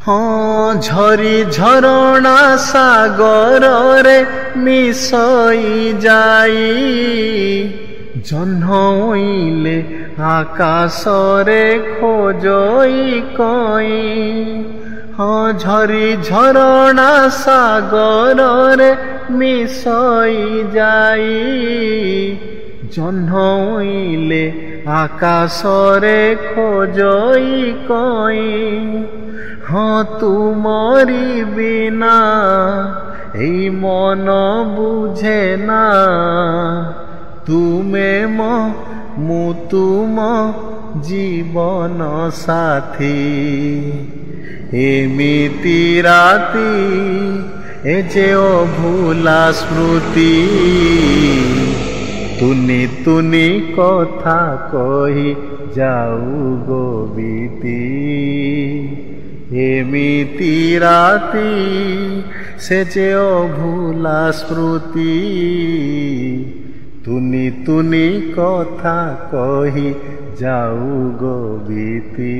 ହଁ ଝରି ଝରଣା ସାଗରରେ ମିଶଇ ଯାଇ ଜହ୍ନ ଉଇଁଲେ ଆକାଶରେ ଖୋଜଇ କଇଁ। ହଁ ଝରି ଝରଣା ସାଗରରେ ମିଶଇ ଯାଇ ଜହ୍ନ ଉଇଁଲେ ଆକାଶରେ ଖୋଜଇ କଇଁ। ହଁ ତୁମରି ବିନା এই মন বুঝে না, তুমে মু তুম জীবন সাথী। এমিতি রাতি এ যে অভুলা স্মৃতি, তুনি তুনি কথা কহি যাও গো বিতি। এমিতি রাতি সে যে অভুলা স্মৃতি, তুনি তুনি কথা কহি যাও গো বিতি।